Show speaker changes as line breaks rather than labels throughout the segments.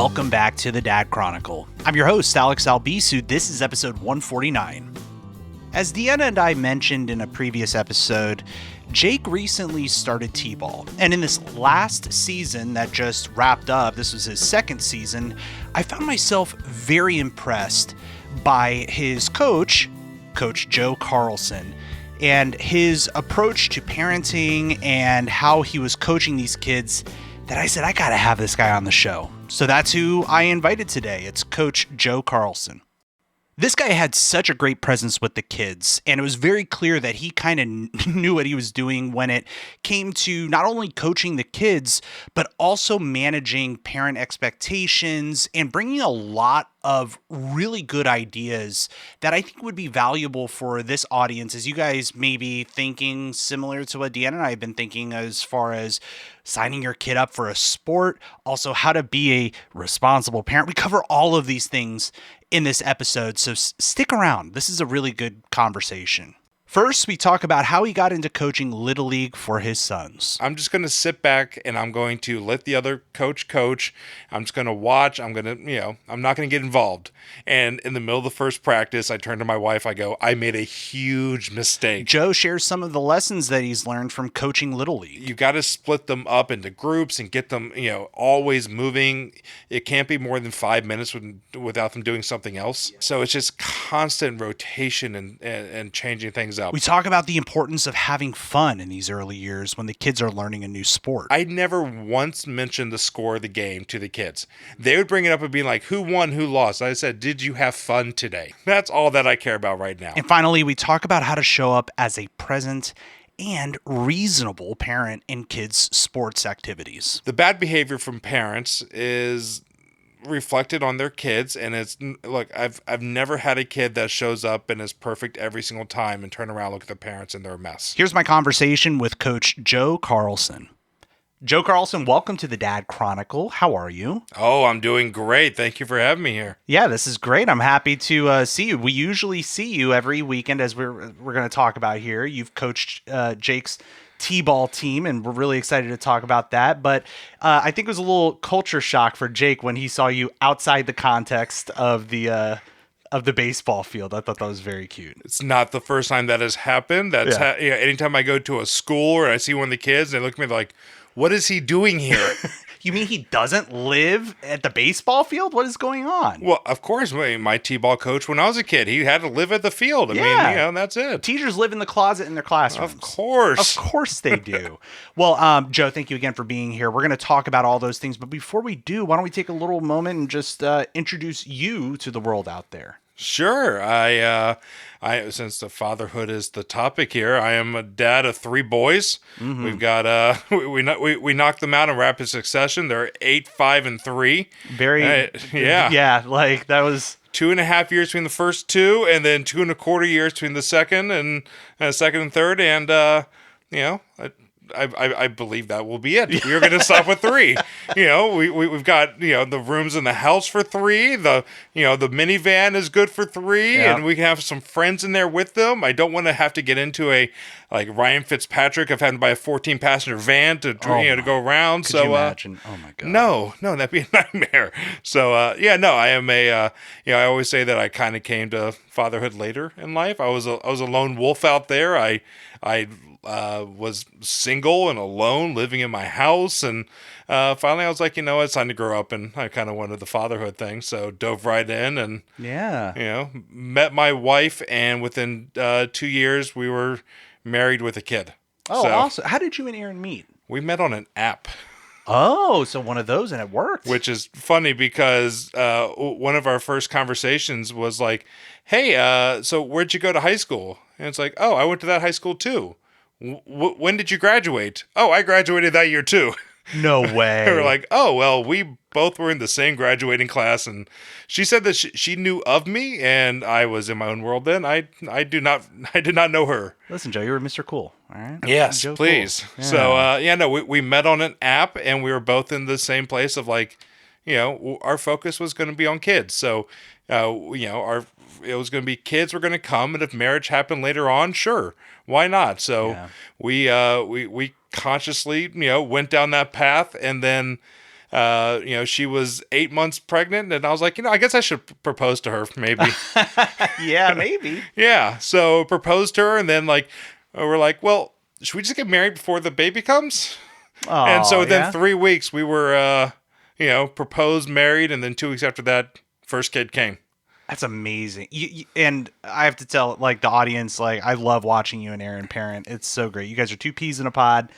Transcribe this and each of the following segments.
welcome back to the Dad Chronicle. I'm your host, Alex Albisu. This is episode 149. As Deanna and I mentioned in a previous episode, Jake recently started T-ball, and in this last season that just wrapped up, this was his second season, I found myself very impressed by his coach, Coach Joe Karlson, and his approach to parenting and how he was coaching these kids that I said, I gotta have this guy on the show. So that's who I invited today. It's Coach Joe Karlson. This guy had such a great presence with the kids, and it was very clear that he kind of knew what he was doing when it came to not only coaching the kids, but also managing parent expectations and bringing a lot of really good ideas that I think would be valuable for this audience as you guys may be thinking similar to what Deanna and I have been thinking as far as signing your kid up for a sport, also how to be a responsible parent. We cover all of these things in this episode, so stick around. This is a really good conversation. First, we talk about how he got into coaching Little League for his sons.
I'm just going to sit back and I'm going to let the other coach. I'm just going to watch. I'm going to, I'm not going to get involved. And in the middle of the first practice, I turn to my wife. I go, I made a huge mistake.
Joe shares some of the lessons that he's learned from coaching Little League.
You got to split them up into groups and get them, always moving. It can't be more than 5 minutes without them doing something else. So it's just constant rotation and changing things up.
We talk about the importance of having fun in these early years when the kids are learning a new sport.
I never once mentioned the score of the game to the kids. They would bring it up and be like, who won, who lost? I said, did you have fun today? That's all that I care about right now.
And finally, we talk about how to show up as a present and reasonable parent in kids' sports activities.
The bad behavior from parents is reflected on their kids, and it's look, I've never had a kid that shows up and is perfect every single time and turn around, look at the parents and they're a mess.
Here's my conversation with Coach Joe Karlson. Joe Karlson, welcome to the Dad Chronicle. How are you?
Oh, I'm doing great. Thank you for having me here.
Yeah, this is great. I'm happy to see you. We usually see you every weekend, as we're going to talk about here. You've coached Jake's T-ball team, and we're really excited to talk about that. But I think it was a little culture shock for Jake when he saw you outside the context of the baseball field. I thought that was very cute.
It's not the first time that has happened. That's anytime I go to a school or I see one of the kids, they look at me like, what is he doing here?
You mean he doesn't live at the baseball field? What is going on?
Well, of course, my T-ball coach when I was a kid, he had to live at the field. I mean, that's it.
Teachers live in the closet in their classrooms.
Of course.
Of course they do. Well, Joe, thank you again for being here. We're going to talk about all those things. But before we do, why don't we take a little moment and just introduce you to the world out there?
Sure. I since the fatherhood is the topic here, I am a dad of 3 boys. Mm-hmm. We've got we knocked them out in rapid succession. They're 8, 5, and 3.
Yeah. Like that was
2.5 years between the first 2, and then 2.25 years between the second and third. And I believe that will be it. We're going to stop with 3. We've got the rooms in the house for 3. The minivan is good for 3, and we can have some friends in there with them. I don't want to have to get into a like Ryan Fitzpatrick of having to buy a 14-passenger van to go around.
Could you imagine? Oh my god.
No, that'd be a nightmare. So I am I always say that I kind of came to fatherhood later in life. I was a lone wolf out there. I was single and alone, living in my house, and finally I was like, it's time to grow up, and I kind of wanted the fatherhood thing, so dove right in, and met my wife, and within 2 years we were married with a kid.
Oh, so, awesome! How did you and Aaron meet?
We met on an app.
Oh, so one of those, and it worked.
Which is funny because one of our first conversations was like, "Hey, so where'd you go to high school?" And it's like, "Oh, I went to that high school too." When did you graduate? Oh, I graduated that year too.
No way.
We're like, oh, well, we both were in the same graduating class, and she said that she knew of me, and I was in my own world then. I did not know her.
Listen, Joe, you were Mr. Cool, all right?
Yes,
Joe
please.
Cool. Yeah.
So, we met on an app, and we were both in the same place of like, our focus was going to be on kids. So, it was going to be kids were going to come, and if marriage happened later on, sure, why not? So we consciously, went down that path, and then She was 8 months pregnant, and I was like, I guess I should propose to her, maybe.
Yeah, maybe.
Yeah. So proposed to her, and then we're like, well, should we just get married before the baby comes? And so
Oh,
within
yeah.
3 weeks, we were, proposed, married, and then 2 weeks after that, first kid came.
That's amazing. And I have to tell, like, the audience, like, I love watching you and Aaron parent. It's so great. You guys are two peas in a pod.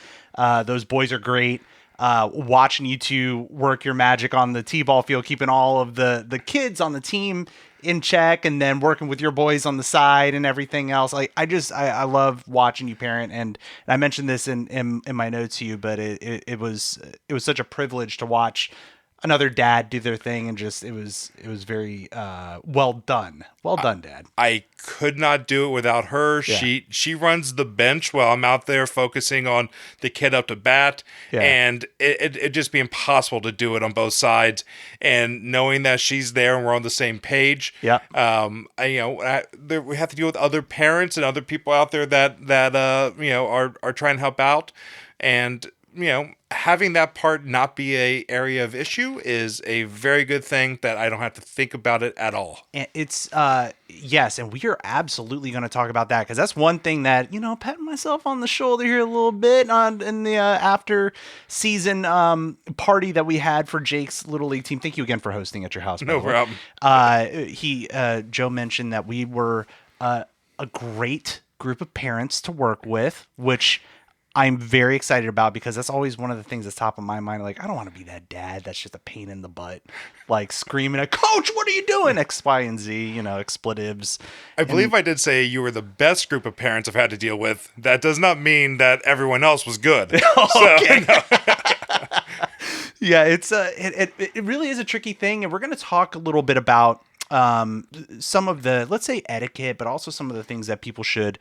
Those boys are great. Watching you two work your magic on the t-ball field, keeping all of the kids on the team in check, and then working with your boys on the side and everything else. Like, I love watching you parent, and I mentioned this in my notes to you, but it was such a privilege to watch another dad do their thing, and just it was very well done. Well done, Dad.
I could not do it without her.
Yeah.
She runs the bench while I'm out there focusing on the kid up to bat,
Yeah.
and it'd just be impossible to do it on both sides. And knowing that she's there and we're on the same page,
Yeah.
we have to deal with other parents and other people out there that are trying to help out, and having that part not be a area of issue is a very good thing that I don't have to think about it at all.
And it's yes, and we are absolutely going to talk about that, because that's one thing that, patting myself on the shoulder here a little bit in the after season party that we had for Jake's Little League team. Thank you again for hosting at your house.
No problem.
Joe mentioned that we were a great group of parents to work with, which I'm very excited about, because that's always one of the things that's top of my mind. Like, I don't want to be that dad that's just a pain in the butt, like screaming at Coach, what are you doing? X, Y, and Z, expletives.
I believe I did say you were the best group of parents I've had to deal with. That does not mean that everyone else was good.
Okay.
So, no.
Yeah, it's it really is a tricky thing, and we're going to talk a little bit about some of the, let's say, etiquette, but also some of the things that people should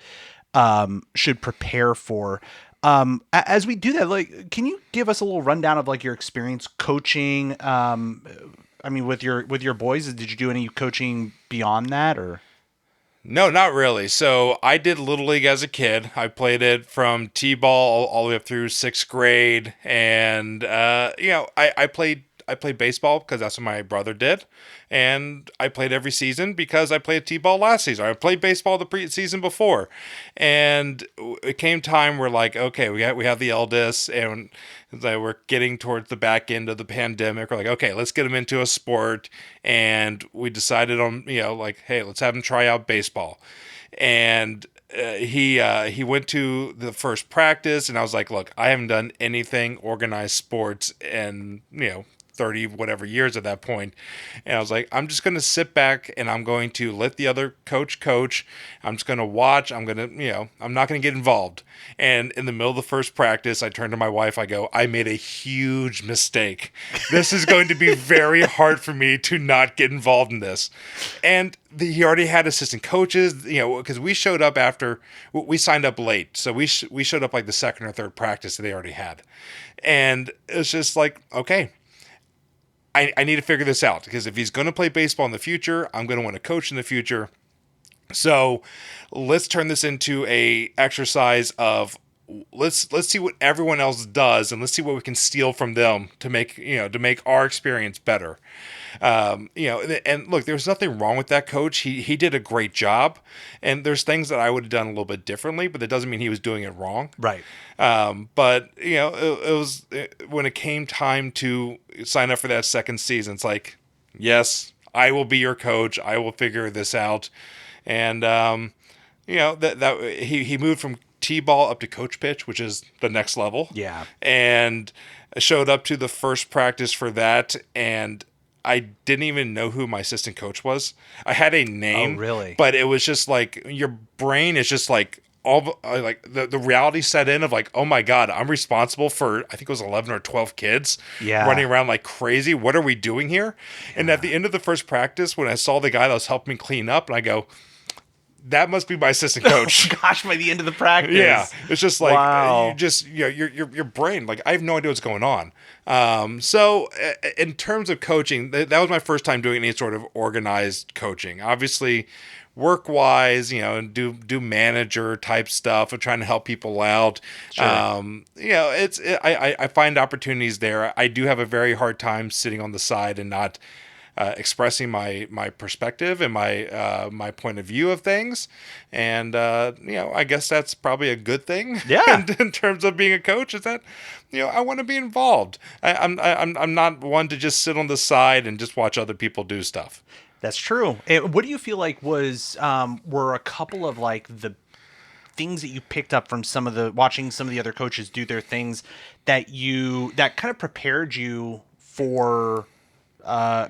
prepare for. As we do that, like, can you give us a little rundown of, like, your experience coaching? With your boys, did you do any coaching beyond that, or?
No, not really. So I did Little League as a kid. I played it from T-ball all the way up through sixth grade, and I played baseball because that's what my brother did, and I played every season because I played T-ball last season. I played baseball the season before, and it came time we're like, okay, we have the eldest, and we're getting towards the back end of the pandemic. We're like, okay, let's get him into a sport, and we decided on hey, let's have him try out baseball, and he went to the first practice, and I was like, look, I haven't done anything organized sports in 30 whatever years at that point. And I was like, I'm just going to sit back and I'm going to let the other coach. I'm just going to watch. I'm going to, I'm not going to get involved. And in the middle of the first practice, I turned to my wife. I go, I made a huge mistake. This is going to be very hard for me to not get involved in this. And he already had assistant coaches, because we showed up after, we signed up late. So we showed up like the second or third practice that they already had. And it's just like, okay, I need to figure this out, because if he's going to play baseball in the future, I'm going to want to coach in the future. So let's turn this into a exercise of let's see what everyone else does, and let's see what we can steal from them to make our experience better. And look, there's nothing wrong with that coach. He did a great job, and there's things that I would have done a little bit differently, but that doesn't mean he was doing it wrong.
Right.
But it was when it came time to sign up for that second season, it's like, yes, I will be your coach. I will figure this out. And that he moved from T-ball up to coach pitch, which is the next level.
Yeah.
And I showed up to the first practice for that, and I didn't even know who my assistant coach was. I had a name.
Oh, really?
But it was just like, your brain is just like, the reality set in of like, oh my God, I'm responsible for, I think it was 11 or 12 kids running around like crazy. What are we doing here? Yeah. And at the end of the first practice, when I saw the guy that was helping me clean up, and I go, that must be my assistant coach.
Oh, gosh, by the end of the practice.
Yeah, it's just like
Wow.
your brain. Like I have no idea what's going on. So in terms of coaching, that was my first time doing any sort of organized coaching. Obviously, work wise, and do manager type stuff and trying to help people out.
Sure.
I find opportunities there. I do have a very hard time sitting on the side and not expressing my perspective and my point of view of things, and I guess that's probably a good thing.
Yeah.
in terms of being a coach, is that I want to be involved. I'm not one to just sit on the side and just watch other people do stuff.
That's true. What do you feel like were a couple of like the things that you picked up from watching some of the other coaches do their things that kind of prepared you for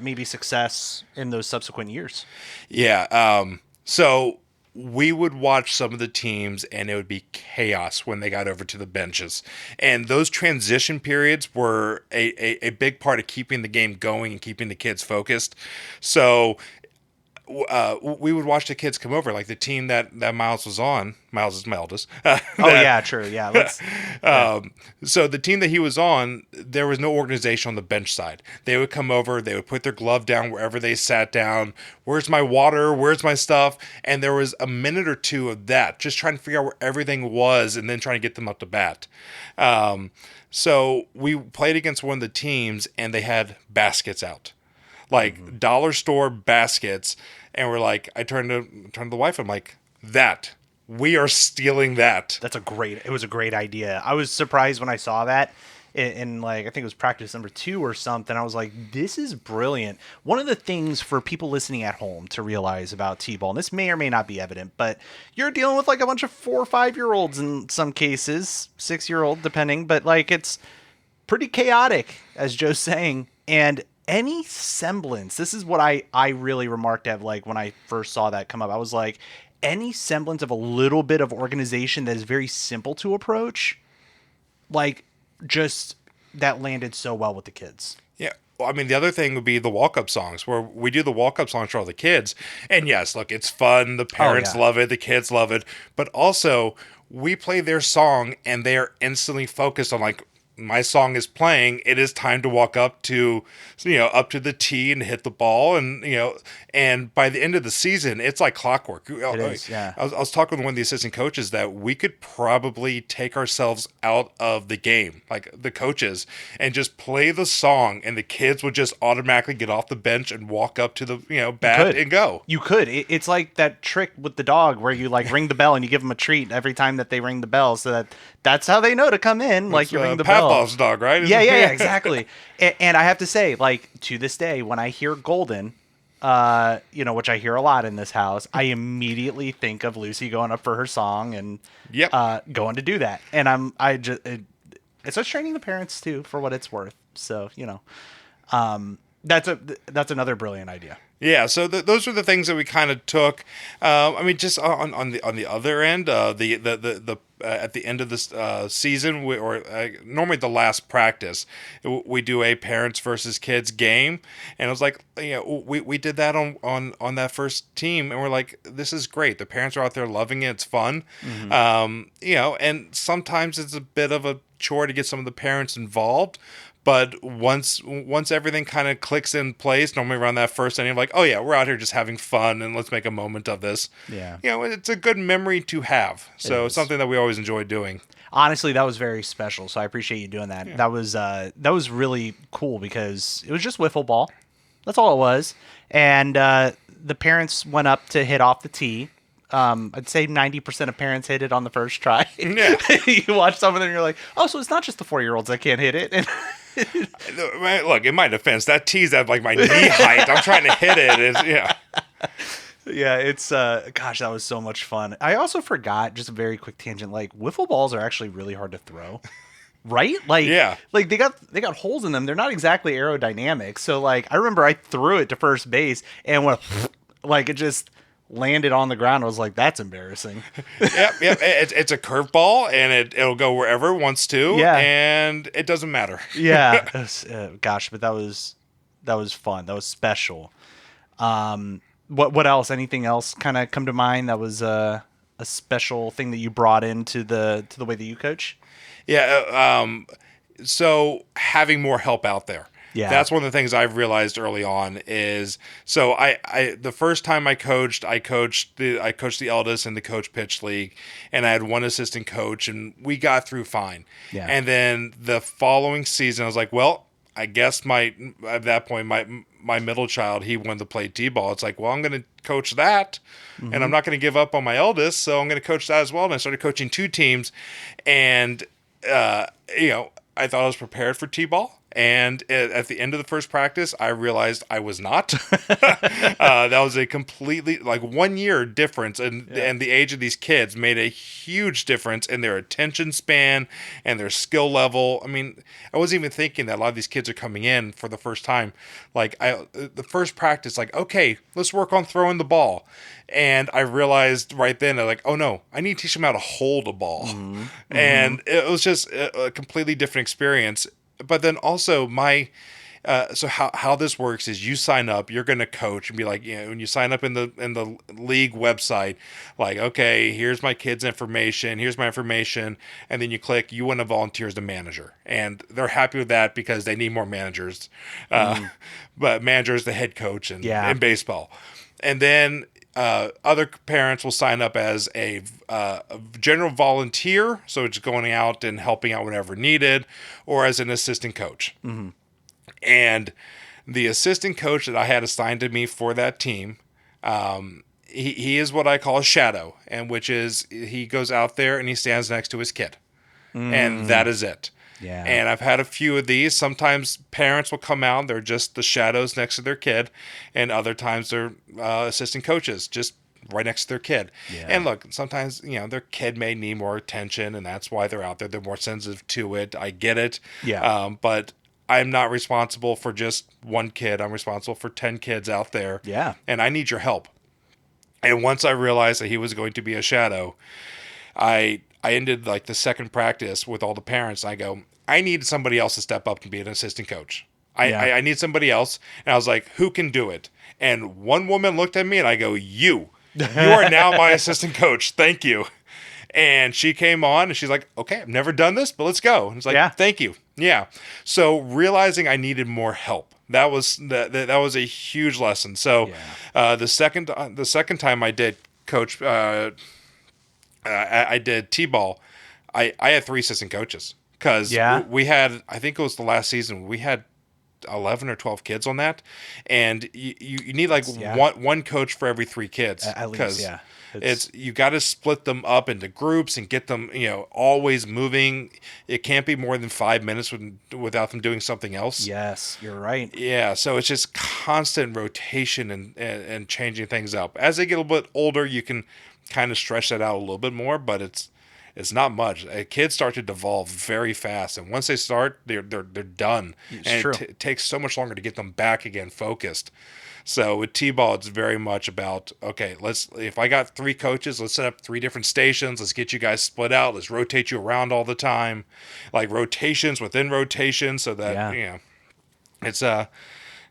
maybe success in those subsequent years?
Yeah. So we would watch some of the teams and it would be chaos when they got over to the benches. And those transition periods were a big part of keeping the game going and keeping the kids focused. So we would watch the kids come over, like the team that Miles was on. Miles is my eldest.
Yeah, true. Yeah.
So the team that he was on, there was no organization on the bench side. They would come over, they would put their glove down wherever they sat down. Where's my water? Where's my stuff? And there was a minute or two of that, just trying to figure out where everything was and then trying to get them up to bat. So we played against one of the teams and they had baskets out. Like dollar store baskets, and we're like, I turned to the wife. I'm like, we are stealing that.
It was a great idea. I was surprised when I saw that in like, I think it was practice number 2 or something. I was like, this is brilliant. One of the things for people listening at home to realize about T-ball, and this may or may not be evident, but you're dealing with like a bunch of 4 or 5-year-olds in some cases, 6-year-old depending, but like it's pretty chaotic, as Joe's saying, and any semblance, this is what I really remarked at, like when I first saw that come up. I was like, any semblance of a little bit of organization that is very simple to approach, like just that landed so well with the kids.
Yeah. Well, I mean, the other thing would be the walk-up songs, where we do the walk-up songs for all the kids. And yes, look, it's fun. The parents love it. The kids love it. But also, we play their song and they are instantly focused on like, my song is playing. It is time to walk up to the tee and hit the ball, and by the end of the season, it's like clockwork.
It is, yeah.
I was talking with one of the assistant coaches that we could probably take ourselves out of the game, like the coaches, and just play the song, and the kids would just automatically get off the bench and walk up to the bat and go.
You could. It's like that trick with the dog where you like ring the bell and you give them a treat every time that they ring the bell, so that's how they know to come in. Like you ring the bell.
Pavlov's dog, right?
Yeah, exactly. And I have to say, like, to this day, when I hear Golden, which I hear a lot in this house, I immediately think of Lucy going up for her song and going to do that. And it starts training the parents too, for what it's worth. So, that's another brilliant idea.
Yeah, so those are the things that we kind of took. I mean, just on the other end, at the end of this season, normally the last practice, we do a parents versus kids game, and it was like, we did that on that first team, and we're like, this is great. The parents are out there loving it. It's fun, and sometimes it's a bit of a chore to get some of the parents involved. But once everything kind of clicks in place, normally around that first inning, like, oh yeah, we're out here just having fun and let's make a moment of this.
Yeah.
It's a good memory to have. So it's something that we always enjoy doing.
Honestly, that was very special. So I appreciate you doing that. Yeah. That was really cool because it was just wiffle ball. That's all it was. And the parents went up to hit off the tee. I'd say 90% of parents hit it on the first try.
Yeah.
You watch some of them and you're like, oh, so it's not just the 4-year-olds that can't hit it. And
look, in my defense, that tee's at like my knee height. I'm trying to hit it.
Yeah, it's gosh, that was so much fun. I also forgot, just a very quick tangent, like wiffle balls are actually really hard to throw. Right? Like, like they got holes in them. They're not exactly aerodynamic. So like I remember I threw it to first base and went like it just landed on the ground. I was like, that's embarrassing.
Yep. It's a curveball, and it'll go wherever it wants to.
Yeah.
And it doesn't matter.
Yeah. Gosh, but that was fun. That was special. What else? Anything else kind of come to mind that was a special thing that you brought into the way that you coach?
Yeah. So having more help out there.
Yeah.
That's one of the things I've realized early on is so the first time I coached the eldest in the coach pitch league, and I had one assistant coach, and we got through fine.
Yeah.
And then the following season I was like, well, I guess at that point my middle child, he wanted to play t-ball. It's like, well, I'm going to coach that, and I'm not going to give up on my eldest, so I'm going to coach that as well. And I started coaching two teams, and I thought I was prepared for t-ball. And at the end of the first practice, I realized I was not. That was a completely 1 year difference, and the age of these kids made a huge difference in their attention span and their skill level. I mean, I wasn't even thinking that a lot of these kids are coming in for the first time. The first practice, okay, let's work on throwing the ball. And I realized right then, oh no, I need to teach them how to hold a ball. Mm-hmm. And it was just a completely different experience. But then also so how this works is you sign up, you're going to coach and be like, when you sign up in the league website, okay, here's my kid's information, here's my information, and then you click, you want to volunteer as the manager, and they're happy with that because they need more managers, but manager is the head coach in baseball, and then other parents will sign up as a general volunteer, so it's going out and helping out whenever needed, or as an assistant coach. Mm-hmm. And the assistant coach that I had assigned to me for that team, he is what I call a shadow, and which is he goes out there and he stands next to his kid, and that is it.
Yeah.
And I've had a few of these. Sometimes parents will come out, they're just the shadows next to their kid, and other times they're assistant coaches, just right next to their kid. Yeah. And look, sometimes, their kid may need more attention, and that's why they're out there. They're more sensitive to it. I get it.
Yeah.
But I'm not responsible for just one kid. I'm responsible for 10 kids out there.
Yeah.
And I need your help. And once I realized that he was going to be a shadow, I ended the second practice with all the parents. I go, I need somebody else to step up and be an assistant coach. I need somebody else. And I was like, who can do it? And one woman looked at me and I go, you are now my assistant coach. Thank you. And she came on and she's like, okay, I've never done this, but let's go. And it's like, thank you. Yeah. So realizing I needed more help. That was a huge lesson. So the second time I did coach, I did t-ball, I had 3 assistant coaches because we had, I think it was the last season, we had 11 or 12 kids on that, and you need one coach for every 3 kids
at least.
It's you got to split them up into groups and get them always moving. It can't be more than 5 minutes without them doing something else.
Yes, you're right.
Yeah, so it's just constant rotation and changing things up. As they get a little bit older, you can kind of stretch that out a little bit more, but it's not much. Kids start to devolve very fast, and once they start, they're done. It takes so much longer to get them back again focused. So with t-ball, it's very much about, okay, if I got 3 coaches, let's set up 3 different stations. Let's get you guys split out. Let's rotate you around all the time, rotations within rotations, so that it's a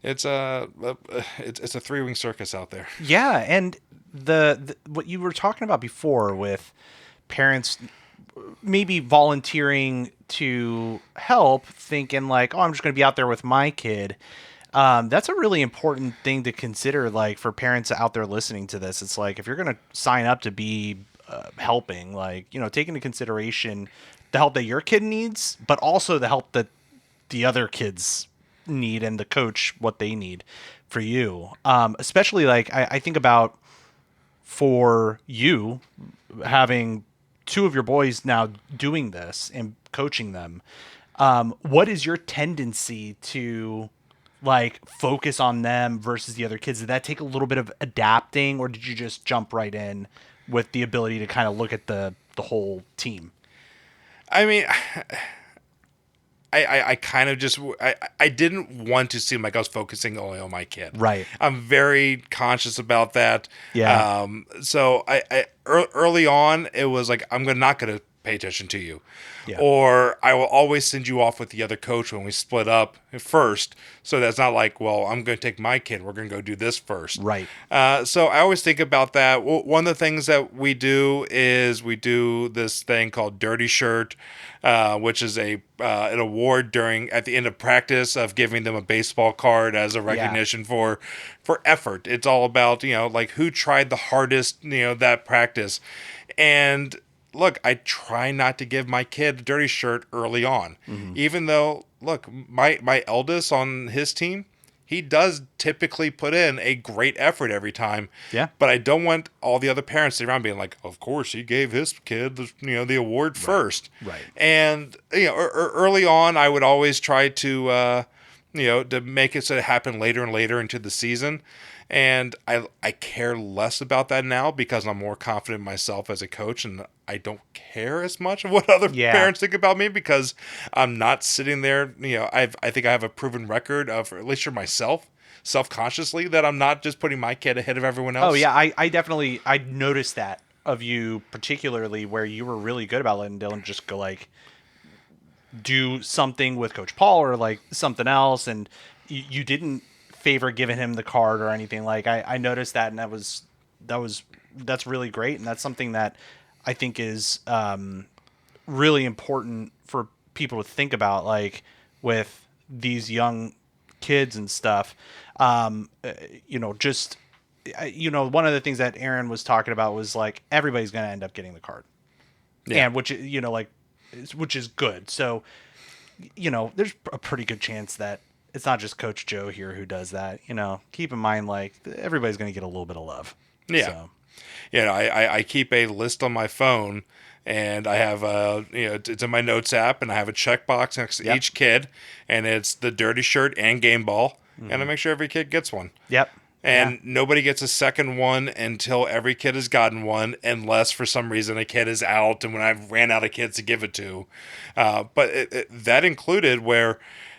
3-ring circus out there.
Yeah, and the what you were talking about before with parents maybe volunteering to help, thinking oh, I'm just going to be out there with my kid. That's a really important thing to consider, for parents out there listening to this. It's if you're going to sign up to be helping, take into consideration the help that your kid needs, but also the help that the other kids need and the coach, what they need for you. Especially I think about for you having 2 of your boys now doing this and coaching them. What is your tendency to focus on them versus the other kids? Did that take a little bit of adapting, or did you just jump right in with the ability to kind of look at the whole team?
I mean, I kind of just I didn't want to seem like I was focusing only on my kid.
Right.
I'm very conscious about that.
Yeah.
So I early on it was I'm not gonna pay attention to you.
Yeah.
Or I will always send you off with the other coach when we split up first. So that's not like, well, I'm going to take my kid. We're going to go do this first.
Right.
So I always think about that. One of the things that we do is we do this thing called Dirty Shirt, which is an award at the end of practice of giving them a baseball card as a recognition for effort. It's all about, like who tried the hardest, that practice. And look, I try not to give my kid a dirty shirt early on, even though, look, my eldest on his team, he does typically put in a great effort every time.
Yeah.
But I don't want all the other parents sitting around being like, of course he gave his kid the award first.
Right.
And early on, I would always try to to make it so it happened later and later into the season. And I care less about that now because I'm more confident in myself as a coach, and I don't care as much of what other parents think about me because I'm not sitting there. I think I have a proven record of, at least for myself, self-consciously, that I'm not just putting my kid ahead of everyone else.
Oh yeah, I definitely noticed that of you, particularly where you were really good about letting Dylan just go like do something with Coach Paul or like something else, and you didn't favor giving him the card or anything. Like I noticed that, and that's really great, and that's something that I think is really important for people to think about, like with these young kids and stuff. One of the things that Aaron was talking about was like everybody's going to end up getting the card, and which is good. So there's a pretty good chance that it's not just Coach Joe here who does that. Keep in mind, like, everybody's going to get a little bit of love.
Yeah. So. I keep a list on my phone, and I have it's in my notes app, and I have a checkbox next to each kid, and it's the dirty shirt and game ball, and I make sure every kid gets one.
Yep.
And nobody gets a second one until every kid has gotten one, unless for some reason a kid is out, and when I ran out of kids to give it to. But that included where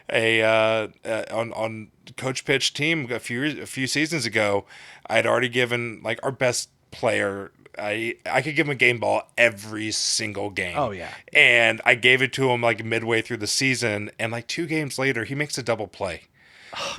on Coach Pitch's team a few seasons ago, I'd already given like our best player. I could give him a game ball every single game.
Oh yeah.
And I gave it to him like midway through the season, and like 2 games later, he makes a double play.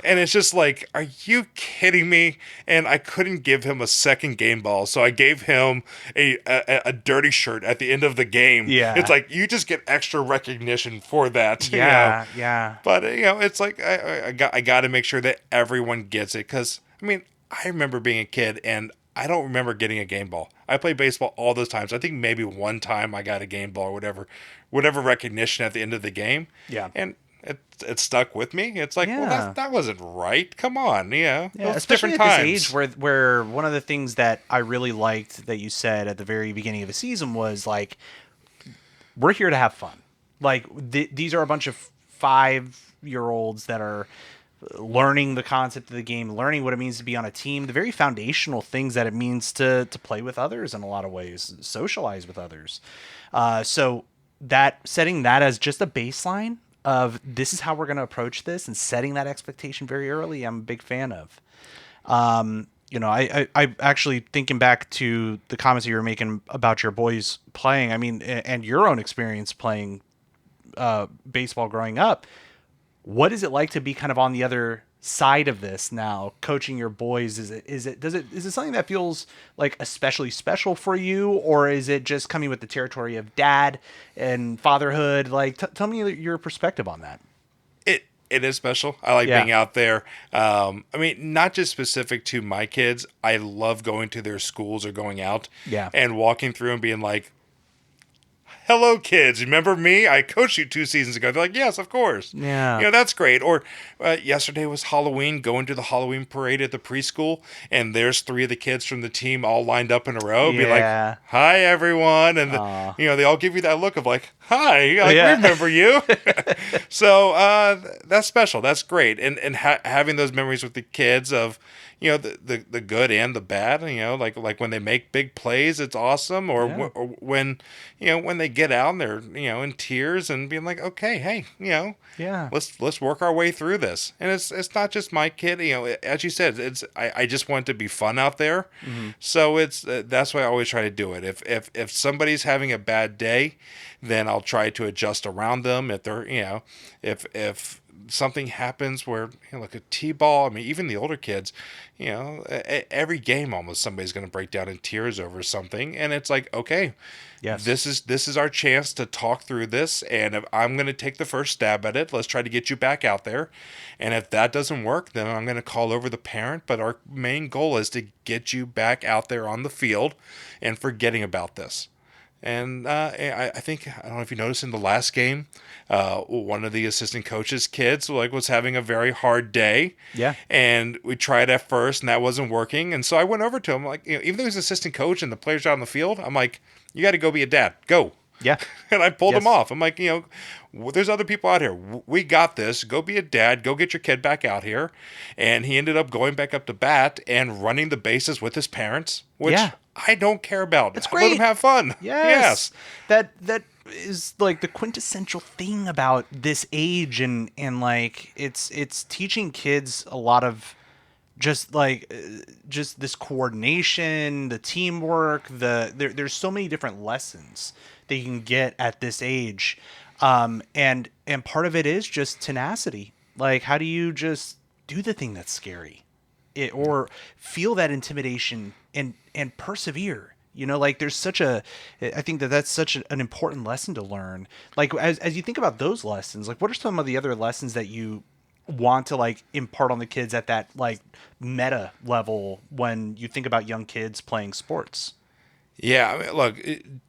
And it's just like, are you kidding me? And I couldn't give him a second game ball, so I gave him a dirty shirt at the end of the game.
Yeah,
it's like you just get extra recognition for that.
Yeah, yeah.
But it's like I got to make sure that everyone gets it, because I mean, I remember being a kid and I don't remember getting a game ball. I played baseball all those times. I think maybe one time I got a game ball or whatever recognition at the end of the game.
Yeah,
and it stuck with me. It's like, well, that wasn't right. Come on,
especially at this age where one of the things that I really liked that you said at the very beginning of the season was like, we're here to have fun. Like these are a bunch of 5-year-olds that are learning the concept of the game, learning what it means to be on a team, the very foundational things that it means to play with others in a lot of ways, socialize with others. So that setting that as just a baseline of this is how we're going to approach this, and setting that expectation very early, I'm a big fan of. I actually, thinking back to the comments you were making about your boys playing, I mean, and your own experience playing baseball growing up, what is it like to be kind of on the other side of this now, coaching your boys? Is it something that feels like especially special for you, or is it just coming with the territory of dad and fatherhood? Like, tell me your perspective on that.
It is special. I like being out there. I mean, not just specific to my kids. I love going to their schools or going out and walking through and being like, hello, kids. Remember me? I coached you 2 seasons ago. They're like, yes, of course.
Yeah.
That's great. Or yesterday was Halloween, going to the Halloween parade at the preschool, and there's 3 of the kids from the team all lined up in a row. Be like, hi, everyone. And, they all give you that look of like, hi, like,
Yeah.
remember you. So that's special. That's great. And having those memories with the kids of, the good and the bad, like when they make big plays, it's awesome. Or,
Yeah.
or when, when they get out and they're, in tears and being like, okay, hey,
Yeah.
let's work our way through this. And it's not just my kid, as you said, I just want it to be fun out there.
Mm-hmm.
So it's that's why I always try to do it. If somebody's having a bad day, then I'll try to adjust around them. If they're, if something happens where, like a T-ball, I mean, even the older kids, every game almost somebody's going to break down in tears over something, and it's like, okay,
Yes.
this is our chance to talk through this, and if I'm going to take the first stab at it, let's try to get you back out there. And if that doesn't work, then I'm going to call over the parent, but our main goal is to get you back out there on the field and forgetting about this. And I think, I don't know if you noticed in the last game, one of the assistant coach's kids was having a very hard day.
Yeah.
And we tried at first, and that wasn't working. And so I went over to him, like, even though he's an assistant coach and the players out on the field, I'm like, you got to go be a dad. Go.
Yeah.
And I pulled
Yes.
him off. I'm like, there's other people out here. We got this. Go be a dad. Go get your kid back out here. And he ended up going back up to bat and running the bases with his parents, which
Yeah.
I don't care about.
It's
Let
great.
them have fun.
Yes. That is like the quintessential thing about this age, and like it's teaching kids a lot of just just this coordination, the teamwork, there's so many different lessons that you can get at this age. And part of it is just tenacity. Like, how do you just do the thing that's scary? Or feel that intimidation and persevere. Like there's I think that's such an important lesson to learn. Like as you think about those lessons, like what are some of the other lessons that you want to like impart on the kids at that like meta level when you think about young kids playing sports?
Yeah, I mean, look,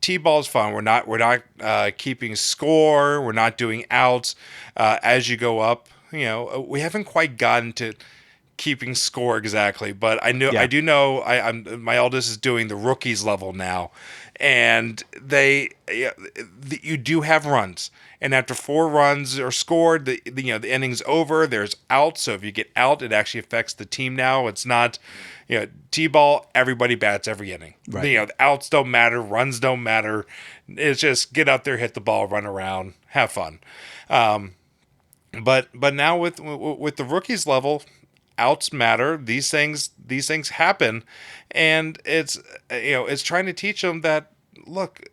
T-ball is fun. We're not keeping score. We're not doing outs. As you go up, we haven't quite gotten to keeping score exactly, but I do know I'm my eldest is doing the rookies level now, and you do have runs, and after 4 runs are scored, the inning's over. There's out, so if you get out, it actually affects the team now. It's not, T-ball, everybody bats every inning.
Right.
The outs don't matter, runs don't matter. It's just get out there, hit the ball, run around, have fun. But now with the rookies level, outs matter. These things happen, and it's trying to teach them that, look,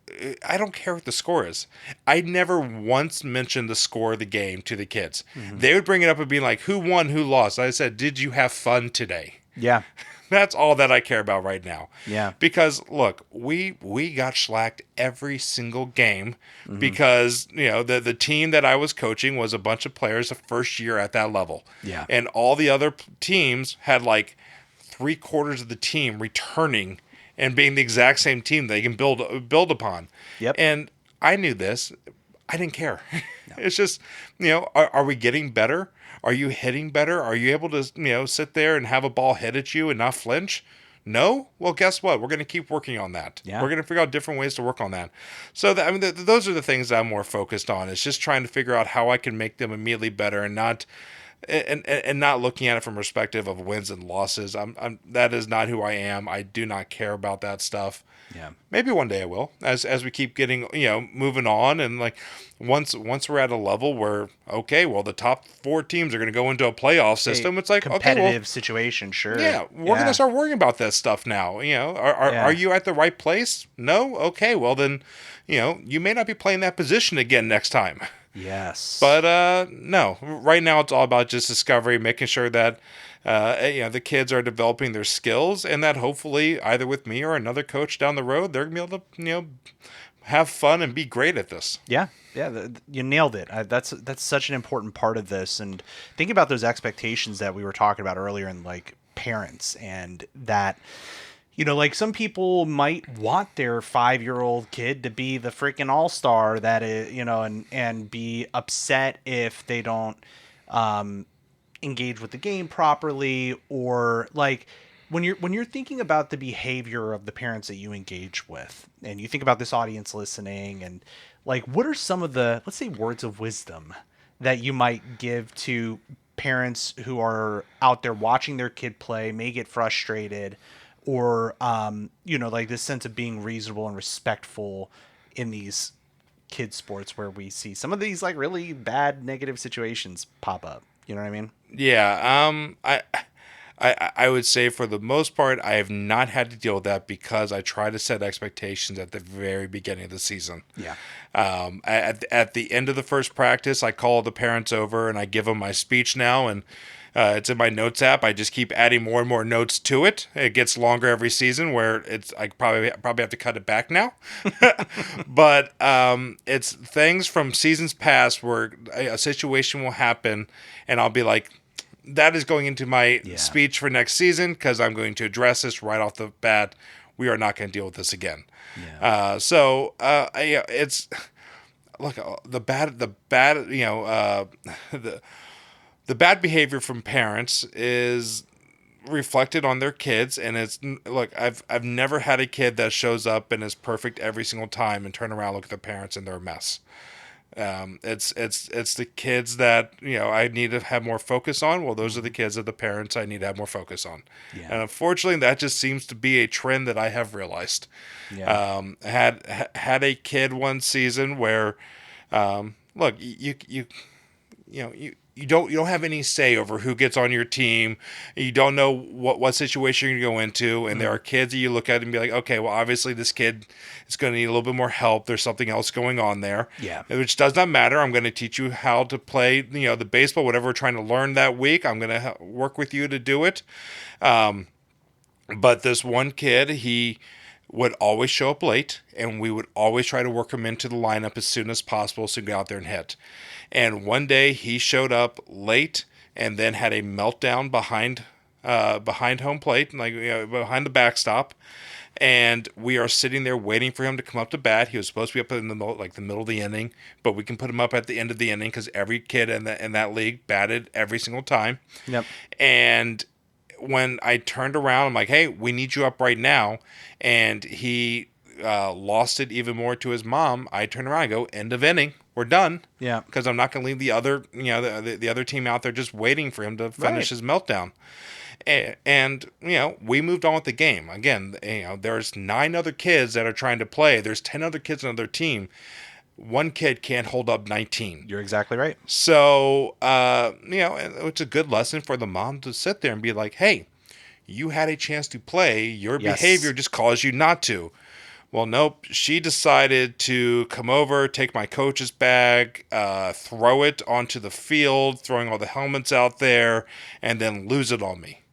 I don't care what the score is. I never once mentioned the score of the game to the kids. Mm-hmm. They would bring it up and be like, who won, who lost? I said, did you have fun today?
Yeah.
That's all that I care about right now.
Yeah.
Because look, we got shellacked every single game, mm-hmm. because the team that I was coaching was a bunch of players the first year at that level.
Yeah.
And all the other teams had like 3/4 of the team returning and being the exact same team they can build upon.
Yep.
And I knew this. I didn't care. No. It's just, are we getting better? Are you hitting better? Are you able to, sit there and have a ball hit at you and not flinch? No? Well, guess what? We're going to keep working on that. Yeah. We're going to figure out different ways to work on that. So, those are the things that I'm more focused on. It's just trying to figure out how I can make them immediately better and not looking at it from perspective of wins and losses. That is not who I am. I do not care about that stuff.
Yeah.
Maybe one day I will, as we keep getting, moving on, and like once we're at a level where, okay, well, the top 4 teams are going to go into a playoff system. It's like,
competitive
okay, well,
situation, sure.
Yeah, we're going to start worrying about that stuff now. Are you at the right place? No? Okay, well then, you may not be playing that position again next time.
Yes.
But no, right now it's all about just discovery, making sure that the kids are developing their skills, and that hopefully either with me or another coach down the road, they're going to be able to have fun and be great at this.
Yeah. Yeah, you nailed it. That's such an important part of this. And think about those expectations that we were talking about earlier, in like parents, and that, like some people might want their 5-year-old kid to be the freaking all-star that is, and be upset if they don't engage with the game properly, or like when you're thinking about the behavior of the parents that you engage with, and you think about this audience listening, and like, what are some of the, let's say, words of wisdom that you might give to parents who are out there watching their kid play, may get frustrated, or, like this sense of being reasonable and respectful in these kids sports where we see some of these like really bad negative situations pop up. You know what I mean?
Yeah. I would say for the most part, I have not had to deal with that because I try to set expectations at the very beginning of the season.
Yeah.
At the end of the first practice, I call the parents over and I give them my speech now, and it's in my notes app. I just keep adding more and more notes to it. It gets longer every season, where I probably have to cut it back now. But it's things from seasons past where a situation will happen, and I'll be like, that is going into my speech for next season because I'm going to address this right off the bat. We are not going to deal with this again. Yeah. It's look, the bad behavior from parents is reflected on their kids, and it's look, I've never had a kid that shows up and is perfect every single time and turn around, look at the parents, and they're a mess. It's the kids that I need to have more focus on. Well, those are the kids of the parents I need to have more focus on. Yeah. And unfortunately, that just seems to be a trend that I have realized. Yeah. Had a kid one season where, look, you don't have any say over who gets on your team. You don't know what situation you're going to go into, and there are kids that you look at and be like, okay, well, obviously this kid is going to need a little bit more help. There's something else going on there. Yeah. Which does not matter. I'm going to teach you how to play, the baseball, whatever we're trying to learn that week. I'm going to work with you to do it. But this one kid, he would always show up late, and we would always try to work him into the lineup as soon as possible so he could go out there and hit. And one day he showed up late and then had a meltdown behind home plate, behind the backstop. And we are sitting there waiting for him to come up to bat. He was supposed to be up in the middle of the inning, but we can put him up at the end of the inning because every kid in that league batted every single time. Yep. And when I turned around, I'm like, hey, we need you up right now. And he lost it even more to his mom. I turned around and go, end of inning. We're done. Yeah. Because I'm not going to leave the other, the other team out there just waiting for him to finish his meltdown. And we moved on with the game. Again, there's 9 other kids that are trying to play. There's 10 other kids on their team. One kid can't hold up 19.
You're exactly right.
So, it's a good lesson for the mom to sit there and be like, hey, you had a chance to play. Your behavior just caused you not to. Well, nope. She decided to come over, take my coach's bag, throw it onto the field, throwing all the helmets out there, and then lose it on me.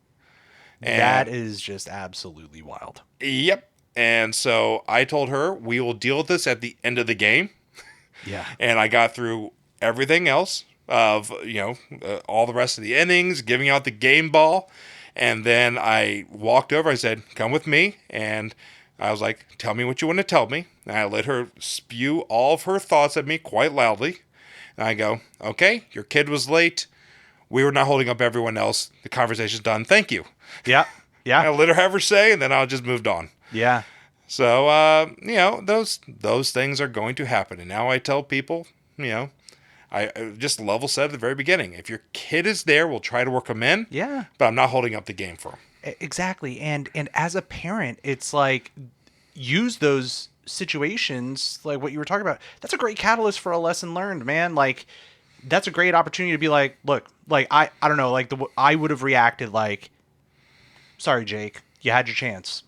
And that is just absolutely wild.
Yep. And so I told her, we will deal with this at the end of the game. Yeah. And I got through everything else of, all the rest of the innings, giving out the game ball. And then I walked over. I said, come with me. And I was like, tell me what you want to tell me. And I let her spew all of her thoughts at me quite loudly. And I go, okay, your kid was late. We were not holding up everyone else. The conversation's done. Thank you. Yeah. Yeah. I let her have her say, and then I just moved on. Yeah. So, those things are going to happen. And now I tell people, I just level set at the very beginning. If your kid is there, we'll try to work them in. Yeah. But I'm not holding up the game for them.
Exactly. And as a parent, it's like, use those situations, like what you were talking about. That's a great catalyst for a lesson learned, man. Like, that's a great opportunity to be like, look, like, I don't know, like, I would have reacted like, sorry, Jake, you had your chance.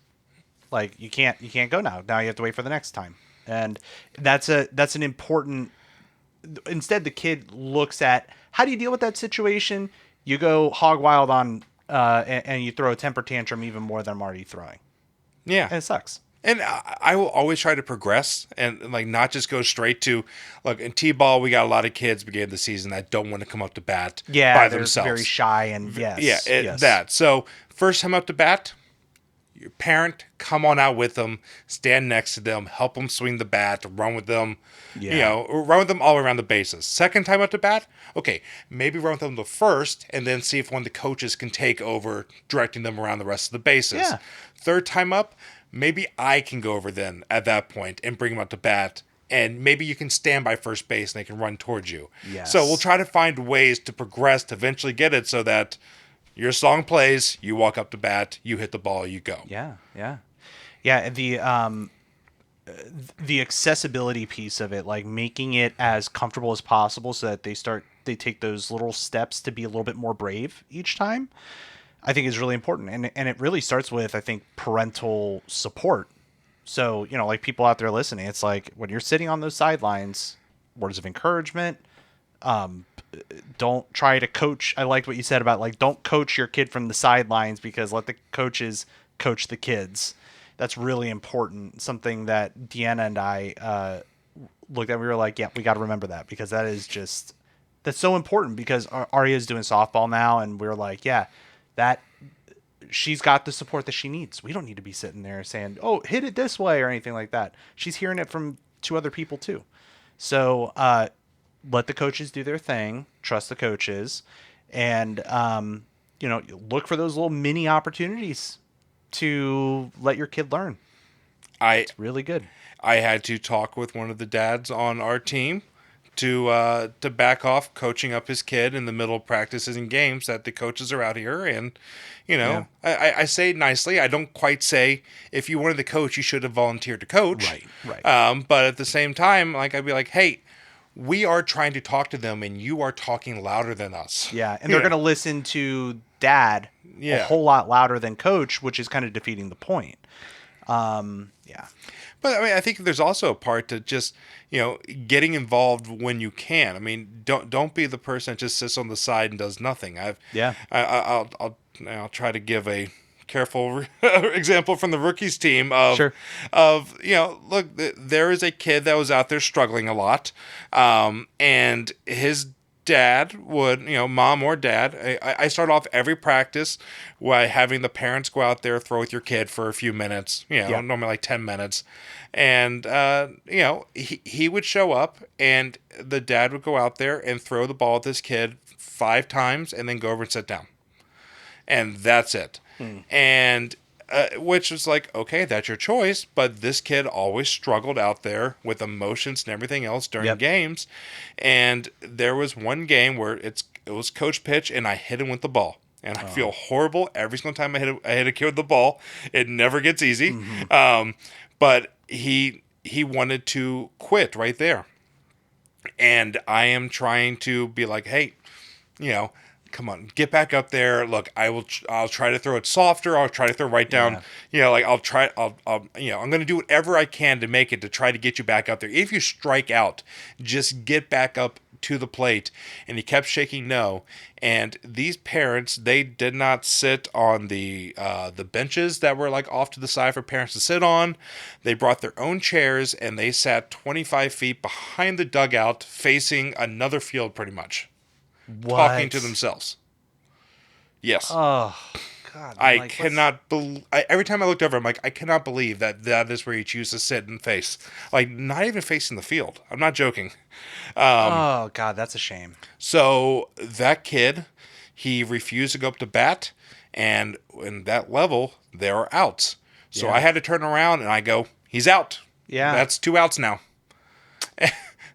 Like, you can't go now. Now you have to wait for the next time. And that's an important, instead the kid looks at, how do you deal with that situation? You go hog wild on, and you throw a temper tantrum even more than I'm already throwing. Yeah. And it sucks.
And I will always try to progress and not just go straight to, look, in T-ball, we got a lot of kids beginning of the season that don't want to come up to bat by themselves.
Very shy and yes.
That. So first time up to bat, your parent, come on out with them, stand next to them, help them swing the bat, run with them, run with them all around the bases. Second time up to bat, okay, maybe run with them the first and then see if one of the coaches can take over directing them around the rest of the bases. Yeah. Third time up, maybe I can go over then at that point and bring them up to bat and maybe you can stand by first base and they can run towards you.
Yes.
So we'll try to find ways to progress to eventually get it so that your song plays, you walk up to bat, you hit the ball, you go.
Yeah, yeah. Yeah, the accessibility piece of it, like making it as comfortable as possible so that they take those little steps to be a little bit more brave each time, I think is really important. And it really starts with, I think, parental support. So, like people out there listening, it's like when you're sitting on those sidelines, words of encouragement, don't try to coach. I liked what you said about like, don't coach your kid from the sidelines, because let the coaches coach the kids. That's really important. Something that Deanna and I looked at. We were like, yeah, we got to remember that, because that's so important, because Arya's doing softball now. And we were like, yeah, that she's got the support that she needs. We don't need to be sitting there saying, oh, hit it this way or anything like that. She's hearing it from two other people too. So, let the coaches do their thing, trust the coaches, and look for those little mini opportunities to let your kid learn. It's really good.
I had to talk with one of the dads on our team to back off coaching up his kid in the middle of practices and games, that the coaches are out here, and I say it nicely. I don't quite say, if you wanted to coach, you should have volunteered to coach.
Right.
But at the same time, like, I'd be like, hey, we are trying to talk to them, and you are talking louder than us.
Yeah, and they're going to listen to dad a whole lot louder than coach, which is kind of defeating the point. Yeah.
But I mean, I think there's also a part to just, getting involved when you can. I mean, don't be the person that just sits on the side and does nothing. I'll try to give a careful example from the rookies team of,
Sure.
Look, there is a kid that was out there struggling a lot, and his dad would, mom or dad, I start off every practice by having the parents go out there, throw with your kid for a few minutes, normally like 10 minutes. And, he would show up, and the dad would go out there and throw the ball at this kid 5 times and then go over and sit down. And that's it. And which was like, okay, that's your choice. But this kid always struggled out there with emotions and everything else during games. And there was one game where it was coach pitch, and I hit him with the ball. And I feel horrible every single time I hit a kid with the ball. It never gets easy. Mm-hmm. But he wanted to quit right there. And I am trying to be like, hey, come on, get back up there. Look, I'll try to throw it softer. I'll try to throw right down. Yeah. I'm going to do whatever I can to make it, to try to get you back up there. If you strike out, just get back up to the plate. And he kept shaking no. And these parents, they did not sit on the benches that were like off to the side for parents to sit on. They brought their own chairs, and they sat 25 feet behind the dugout, facing another field pretty much. Talking to themselves. Yes.
Oh, God.
I cannot believe... Every time I looked over, I'm like, I cannot believe that is where you choose to sit and face. Like, not even facing the field. I'm not joking.
Oh, God, that's a shame.
So, that kid, he refused to go up to bat, and in that level, there are outs. So, I had to turn around, and I go, he's out.
Yeah.
That's 2 outs now.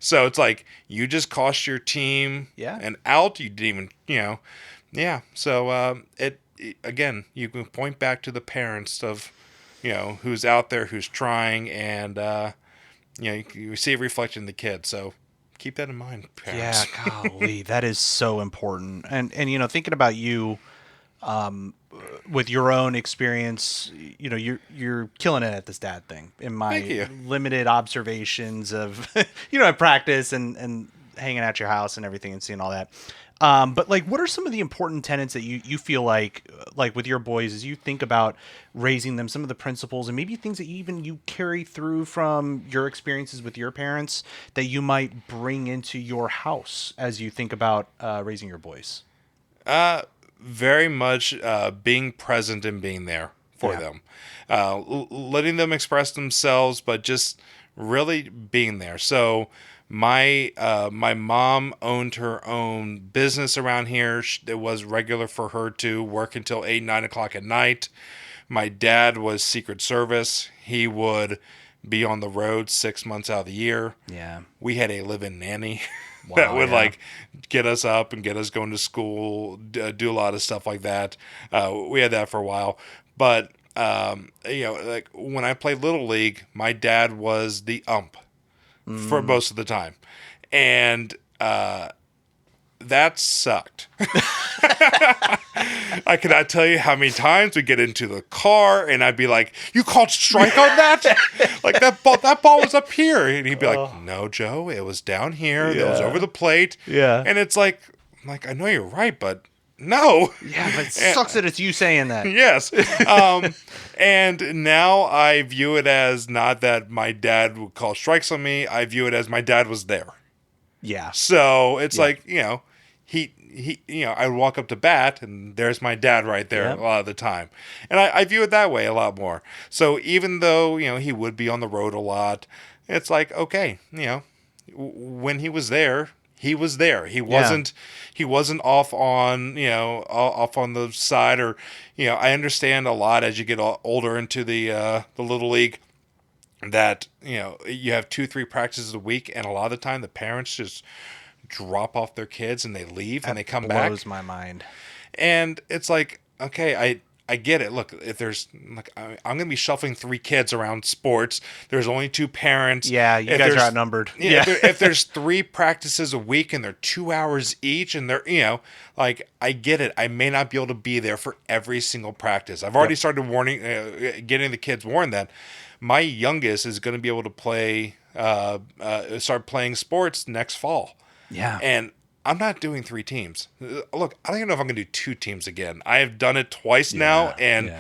So it's like, you just cost your team an out. You didn't even, So again, you can point back to the parents of, who's out there, who's trying, and you see it reflected in the kid. So keep that in mind, parents.
Yeah, golly, that is so important. And thinking about you, with your own experience, you're killing it at this dad thing. In my limited observations of, at practice and hanging at your house and everything and seeing all that. But like, what are some of the important tenets that you feel like with your boys, as you think about raising them, some of the principles and maybe things that you carry through from your experiences with your parents that you might bring into your house as you think about raising your boys?
Very much being present and being there for them. Letting them express themselves, but just really being there. So my mom owned her own business around here. It was regular for her to work until 8, 9 o'clock at night. My dad was Secret Service. He would be on the road 6 months out of the year.
Yeah.
We had a live-in nanny that
Wow,
would
yeah.
like get us up and get us going to school, do a lot of stuff like that. We had that for a while, but like when I played Little League, my dad was the ump for most of the time, and that sucked. I cannot tell you how many times we get into the car and I'd be like, "You called strike on that? Like that ball was up here." And he'd be like, "No, Joe, it was down here. It was over the plate."
Yeah.
And it's like I know you're right, but no.
Yeah, but it sucks that it's you saying that.
Yes. And now I view it as not that my dad would call strikes on me. I view it as my dad was there.
Yeah.
So it's like, I would walk up to bat and there's my dad right there
Yep.
a lot of the time. And I view it that way a lot more. So even though, he would be on the road a lot, it's like, okay, when he was there, he was there. He wasn't off on, off on the side or, I understand a lot as you get older into the Little League that, you have 2-3 practices a week and a lot of the time the parents just drop off their kids and they leave and they come back.
Blows my mind.
And it's like, okay, I get it. Look, if there's I'm going to be shuffling 3 kids around sports. There's only 2 parents.
Yeah, you guys are outnumbered.
Yeah. If there's 3 practices a week and they're 2 hours each and they're, I get it. I may not be able to be there for every single practice. I've already started warning, getting the kids warned that my youngest is going to be able to play, start playing sports next fall.
Yeah.
And I'm not doing 3 teams. Look, I don't even know if I'm going to do 2 teams again. I have done it twice now. And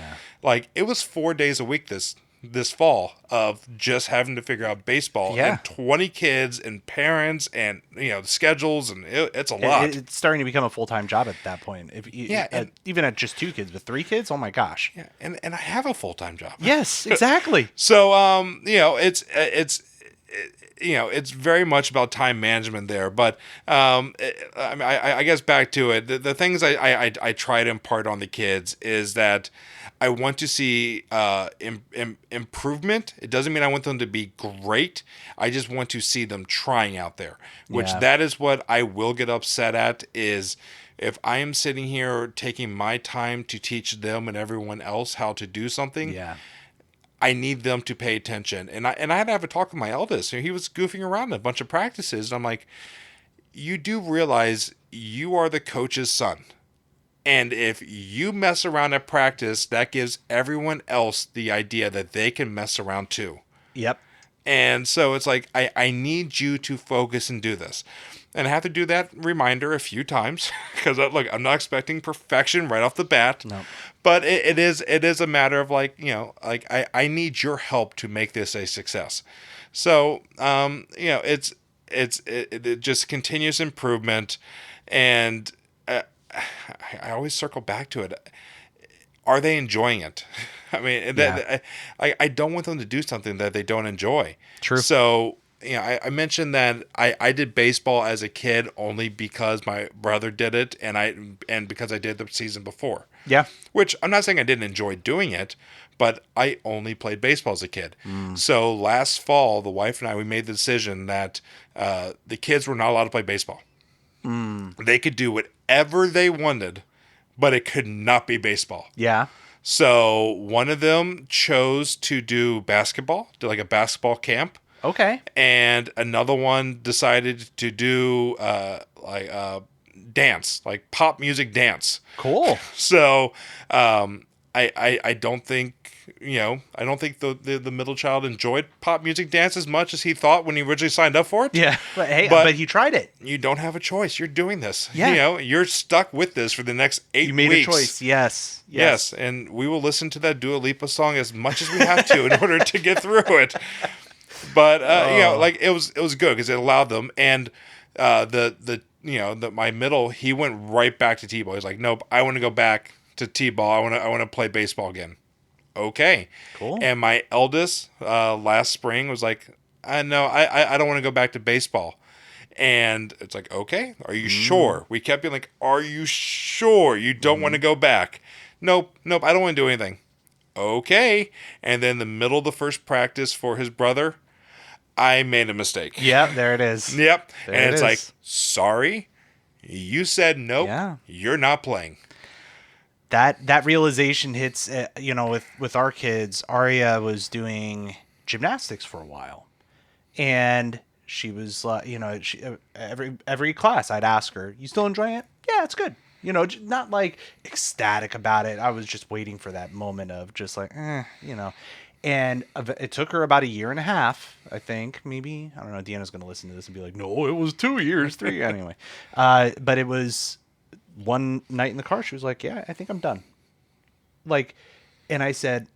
it was 4 days a week this fall of just having to figure out baseball and 20 kids and parents and, schedules. And it's a lot.
It's starting to become a full-time job at that point. Even at just 2 kids, but 3 kids, oh my gosh.
Yeah. And I have a full-time job.
Yes, exactly.
So, it's very much about time management there. But I guess back to it, the things I try to impart on the kids is that I want to see improvement. It doesn't mean I want them to be great. I just want to see them trying out there, which that is what I will get upset at is if I am sitting here taking my time to teach them and everyone else how to do something.
Yeah.
I need them to pay attention. And I had to have a talk with my eldest. He was goofing around in a bunch of practices. And I'm like, you do realize you are the coach's son. And if you mess around at practice, that gives everyone else the idea that they can mess around too.
Yep.
And so it's like, I need you to focus and do this. And I have to do that reminder a few times because look, I'm not expecting perfection right off the bat.
No.
But it is a matter of I need your help to make this a success. So it's just continuous improvement, and I always circle back to it. Are they enjoying it? I mean, I don't want them to do something that they don't enjoy.
True.
So. I mentioned that I did baseball as a kid only because my brother did it and because I did the season before.
Yeah.
Which I'm not saying I didn't enjoy doing it, but I only played baseball as a kid. So last fall, the wife and I, we made the decision that the kids were not allowed to play baseball. They could do whatever they wanted, but it could not be baseball.
Yeah.
So one of them chose to do basketball, do like a basketball camp.
Okay.
And another one decided to do dance, like pop music dance.
Cool.
So I don't think the middle child enjoyed pop music dance as much as he thought when he originally signed up for it.
Yeah. But he tried it.
You don't have a choice. You're doing this.
Yeah.
You're stuck with this for the next 8 weeks.
You made a choice. Yes.
And we will listen to that Dua Lipa song as much as we have to in order to get through it. But it was good because it allowed them, and my middle, he went right back to t-ball. He's like, nope, I want to go back to t-ball. I want to play baseball again. Okay,
cool.
And my eldest last spring was like, no, I don't want to go back to baseball. And it's like, okay, are you sure? We kept being like, are you sure you don't want to go back? Nope, I don't want to do anything. okay. And then the middle of the first practice for his brother, I made a mistake.
Yeah, there it is.
Yep.
There
And
it
it's like,
is.
sorry, you said nope,
Yeah.
you're not playing.
That realization hits, with our kids. Arya was doing gymnastics for a while, and she was like, every class I'd ask her, "You still enjoying it?" "Yeah, it's good." Not like ecstatic about it. I was just waiting for that moment of just like, And it took her about a year and a half, I think, maybe. I don't know. Deanna's going to listen to this and be like, "No, it was 2 years, three." Anyway, but it was one night in the car. She was like, "Yeah, I think I'm done." Like, and I said,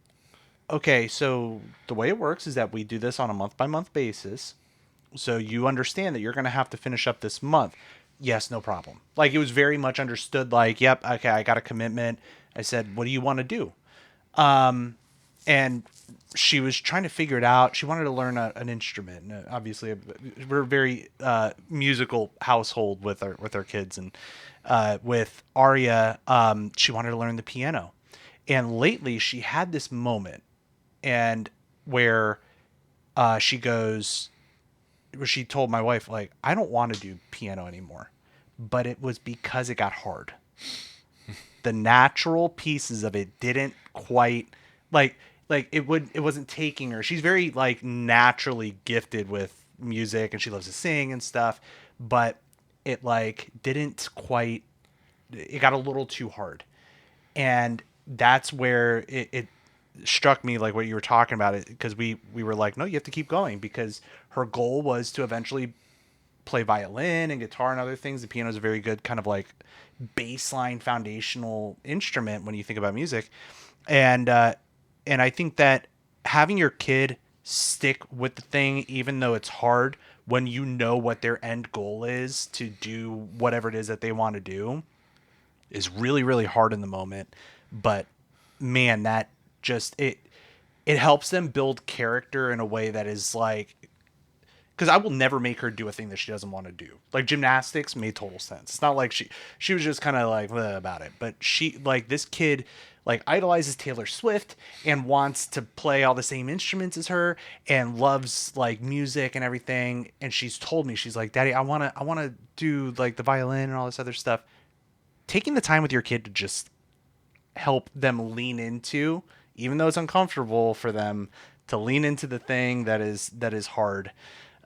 "Okay, so the way it works is that we do this on a month by month basis. So you understand that you're going to have to finish up this month." "Yes, no problem." Like, it was very much understood. Like, "Yep, okay, I got a commitment." I said, "What do you want to do?" And she was trying to figure it out. She wanted to learn an instrument. And obviously, we're a very musical household with our kids. And with Arya, she wanted to learn the piano. And lately, she had this moment, and where she goes, where she told my wife, like, "I don't want to do piano anymore," but it was because it got hard. The natural pieces of it didn't quite like it wasn't taking her. She's very like naturally gifted with music, and she loves to sing and stuff, but it like didn't quite, it got a little too hard. And that's where it struck me, like what you were talking about it, because we were like, "No, you have to keep going," because her goal was to eventually play violin and guitar and other things. The piano is a very good kind of like baseline foundational instrument when you think about music. And I think that having your kid stick with the thing, even though it's hard, when you know what their end goal is to do whatever it is that they want to do, is really, really hard in the moment. But man, that just it helps them build character in a way that is like, because I will never make her do a thing that she doesn't want to do. Like gymnastics made total sense. It's not like she was just kind of like "Bleh" about it, but she, like, this kid like idolizes Taylor Swift and wants to play all the same instruments as her and loves like music and everything. And she's told me, she's like, "Daddy, I want to do like the violin and all this other stuff." Taking the time with your kid to just help them lean into, even though it's uncomfortable for them, to lean into the thing that is hard,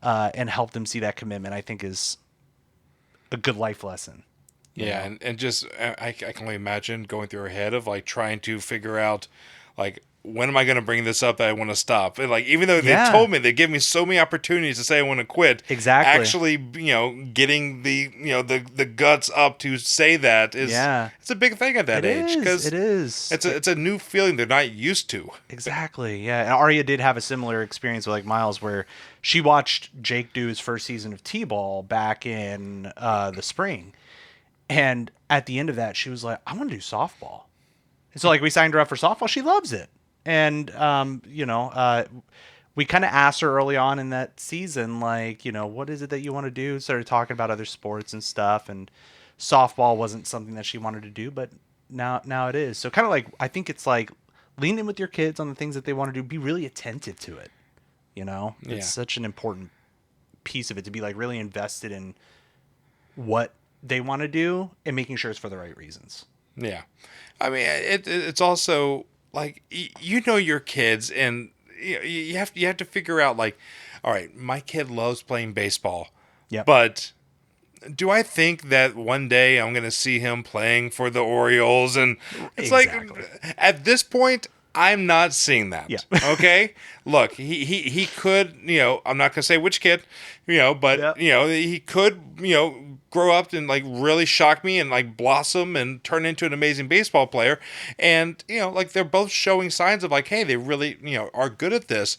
and help them see that commitment, I think is a good life lesson. You
Yeah,
know?
and just I can only imagine going through her head of like trying to figure out like when am I going to bring this up that I want to stop? And like even though they
Yeah,
told me they give me so many opportunities to say I want to quit,
exactly.
actually getting the the guts up to say that is
Yeah,
it's a big thing at that
it
age
is. It
because
is.
it's a new feeling they're not used to.
Exactly. Yeah. And Arya did have a similar experience with like Miles, where she watched Jake do his first season of T-ball back in the spring, and at the end of that, she was like, "I want to do softball." And so like we signed her up for softball. She loves it. And we kind of asked her early on in that season, like, "What is it that you want to do?" Started talking about other sports and stuff, and softball wasn't something that she wanted to do, but now it is. So kind of like, I think it's like, lean in with your kids on the things that they want to do. Be really attentive to it. It's
Yeah.
such an important piece of it, to be like really invested in what they want to do and making sure it's for the right reasons.
Yeah, I mean it's also like you know your kids, and you have to figure out like, all right, my kid loves playing baseball,
Yep.
but do I think that one day I'm going to see him playing for the Orioles? And it's like
Exactly.
at this point. I'm not seeing
Yeah.
that. Okay, look, he could, I'm not gonna say which kid, but
Yep.
he could, grow up and like really shock me and like blossom and turn into an amazing baseball player. And, like they're both showing signs of like, hey, they really, are good at this.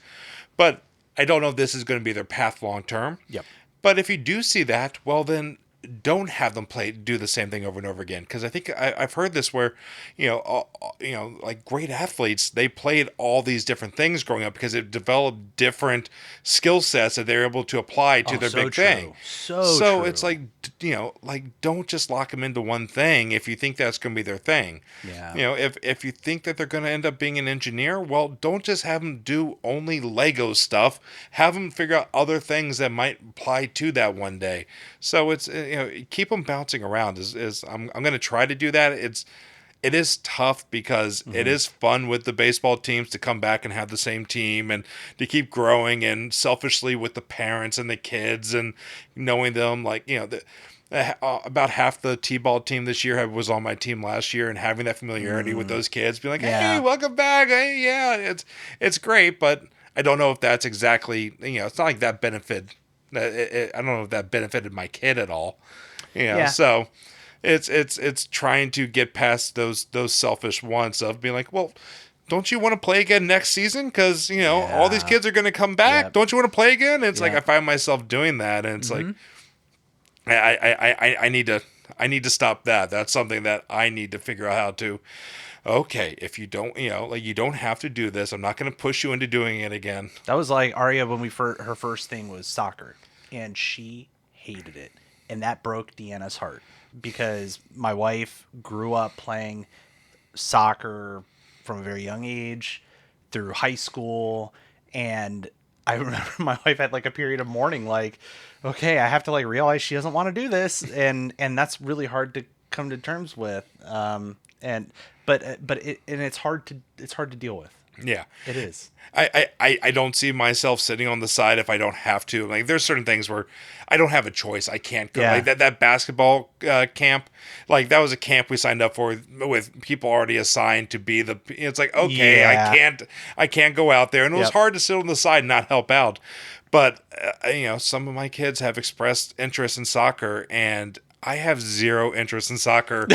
But I don't know if this is going to be their path long term.
Yep.
But if you do see that, well, then don't have them do the same thing over and over again, because I think I've heard this where like great athletes, they played all these different things growing up because it developed different skill sets that they're able to apply to
Oh,
their
so
big thing.
true. So
So
true.
it's like, like, don't just lock them into one thing if you think that's going to be their thing.
Yeah.
If you think that they're going to end up being an engineer, well, don't just have them do only Lego stuff. Have them figure out other things that might apply to that one day. So it's, keep them bouncing around. I'm going to try to do that. It is tough because it is fun with the baseball teams to come back and have the same team and to keep growing, and selfishly with the parents and the kids and knowing them, like, about half the T-ball team this year was on my team last year, and having that familiarity with those kids, being like, "Hey,
Yeah.
welcome back. Hey, yeah, it's great," but I don't know if that's exactly, it's not like that benefit. I don't know if that benefited my kid at all.
Yeah.
So it's trying to get past those selfish wants of being like, well, don't you want to play again next season? Because all these
Yeah.
kids are going to come back.
Yep.
Don't you want to play again? It's like
Yep.
I find myself doing that, and it's like I need to stop that. That's something that I need to figure out how to. Okay, if you don't, like, you don't have to do this. I'm not going to push you into doing it again.
That was like Arya when her first thing was soccer, and she hated it, and that broke Deanna's heart because my wife grew up playing soccer from a very young age through high school, and I remember my wife had like a period of mourning, like, okay, I have to like realize she doesn't want to do this, and that's really hard to come to terms with. And it's hard to deal with.
Yeah.
It is.
I don't see myself sitting on the side if I don't have to. Like, there's certain things where I don't have a choice. I can't go.
Yeah.
Like that basketball camp, like that was a camp we signed up for with people already assigned to be the. It's like, okay,
Yeah.
I can't go out there, and it was
Yep.
hard to sit on the side and not help out. But some of my kids have expressed interest in soccer, and I have zero interest in soccer.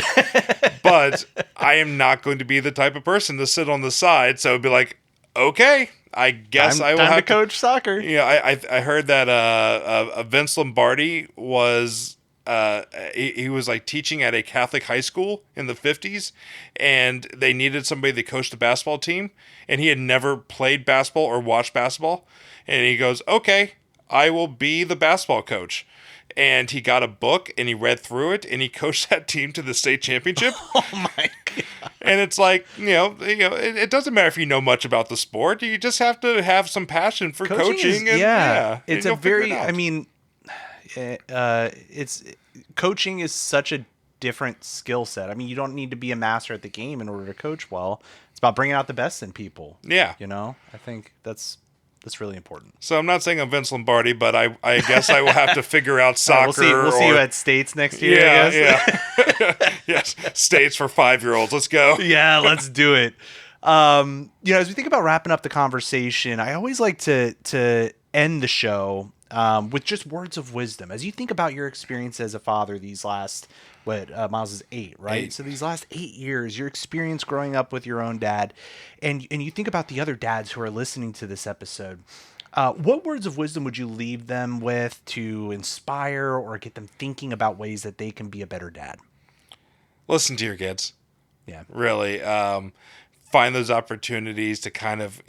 But I am not going to be the type of person to sit on the side. So it'd be like, okay, I guess I will
time
have
to coach soccer.
I heard that Vince Lombardi was he was like teaching at a Catholic high school in the 50s, and they needed somebody to coach the basketball team, and he had never played basketball or watched basketball, and he goes, okay, I will be the basketball coach. And he got a book and he read through it and he coached that team to the state championship.
Oh my god.
And it's like, it doesn't matter if you know much about the sport. You just have to have some passion for coaching.
It's a very, I mean, it's coaching is such a different skill set. I mean, you don't need to be a master at the game in order to coach well. It's about bringing out the best in people.
Yeah.
I think that's really important.
So I'm not saying I'm Vince Lombardi, but I guess I will have to figure out soccer.
We'll see you at States next year.
Yeah,
I guess.
yeah. Yes, States for 5-year-olds. Let's go.
Yeah, let's do it. As we think about wrapping up the conversation, I always like to end the show with just words of wisdom. As you think about your experience as a father these last, Miles is 8, right?
8.
So these last 8 years, your experience growing up with your own dad, and you think about the other dads who are listening to this episode, what words of wisdom would you leave them with to inspire or get them thinking about ways that they can be a better dad?
Listen to your kids.
Yeah.
Really. Find those opportunities to kind of,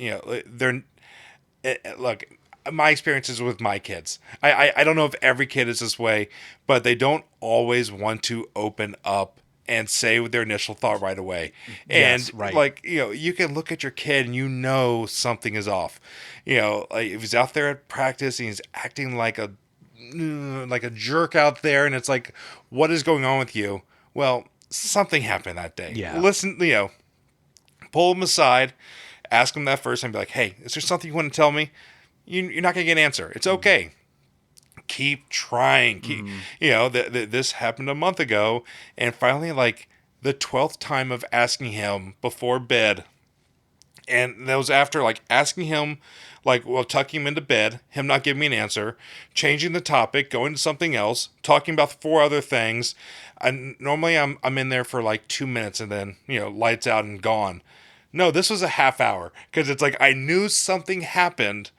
look, my experiences with my kids. I don't know if every kid is this way, but they don't always want to open up and say their initial thought right away.
Yes,
And
right.
like, you can look at your kid and something is off. Like if he's out there at practice and he's acting like a jerk out there, and it's like, what is going on with you? Well, something happened that day.
Yeah.
Listen, pull him aside, ask him that first, and be like, hey, is there something you want to tell me? You're not going to get an answer. It's okay. Keep trying. This happened a month ago, and finally, like, the 12th time of asking him before bed, and that was after, like, asking him, like, well, tucking him into bed, him not giving me an answer, changing the topic, going to something else, talking about 4 other things. And normally I'm in there for like 2 minutes and then, lights out and gone. No, this was a half hour, because it's like I knew something happened,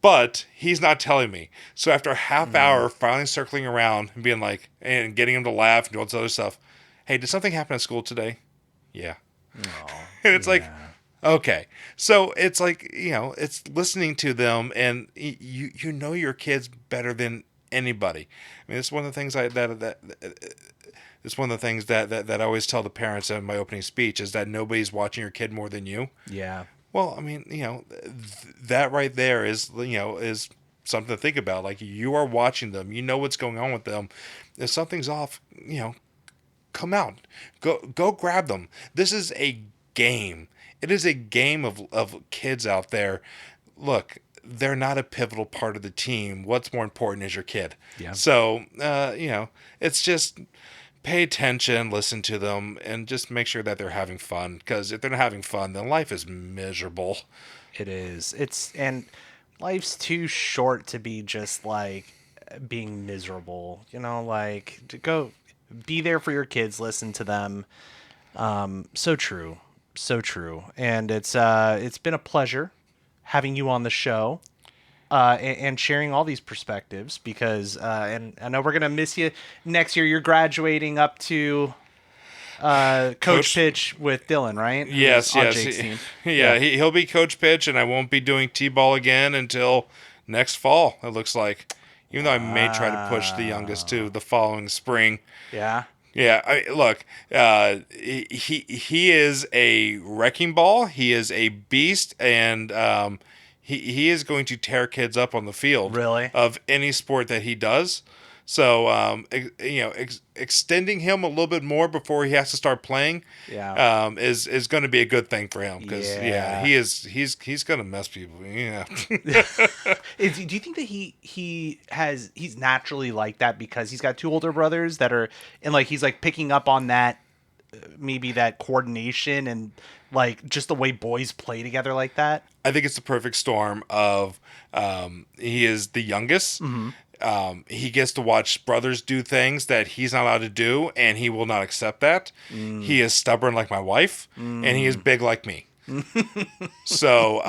But he's not telling me. So after a half hour, finally circling around and being like, and getting him to laugh and do all this other stuff. Hey, did something happen at school today? Yeah. And it's like, okay. So it's like, it's listening to them, and you know your kids better than anybody. I mean, it's one of the things it's one of the things that I always tell the parents in my opening speech is that nobody's watching your kid more than you.
Yeah.
Well, I mean, that right there is something to think about. Like, you are watching them, you know what's going on with them. If something's off, come out, go grab them. This is a game. It is a game of kids out there. Look, they're not a pivotal part of the team. What's more important is your kid.
Yeah.
So, it's just pay attention, listen to them, and just make sure that they're having fun. Because if they're not having fun, then life is miserable.
It is. And life's too short to be just like being miserable. Like, to go be there for your kids, listen to them. So true. So true. And it's been a pleasure having you on the show. And sharing all these perspectives, because and I know we're gonna miss you next year. You're graduating up to Coach Pitch with Dylan, right?
Yes.
Jake's team.
He'll be Coach Pitch, and I won't be doing T-ball again until next fall. It looks like, even though I may try to push the youngest to the following spring.
Yeah.
Yeah, look, he is a wrecking ball. He is a beast, and he is going to tear kids up on the field.
Really?
Of any sport that he does. So, extending him a little bit more before he has to start playing, is going to be a good thing for him, because he's going to mess people. Yeah.
Do you think that he's naturally like that because he's got two older brothers that are, and like he's like picking up on that, maybe that coordination and like just the way boys play together like that?
I think it's the perfect storm of he is the youngest.
Mm-hmm.
He gets to watch brothers do things that he's not allowed to do, and he will not accept that. He is stubborn like my wife, and he is big like me. So,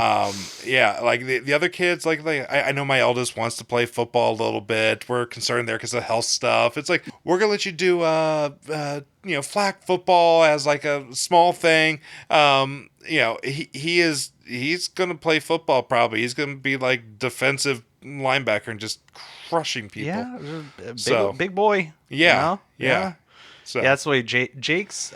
like the other kids, like I know my eldest wants to play football a little bit. We're concerned there because of health stuff. It's like, we're gonna let you do flag football as like a small thing. He's gonna play football probably. He's gonna be like defensive linebacker and just crushing people.
Yeah, big boy.
Yeah. So
that's the way Jake's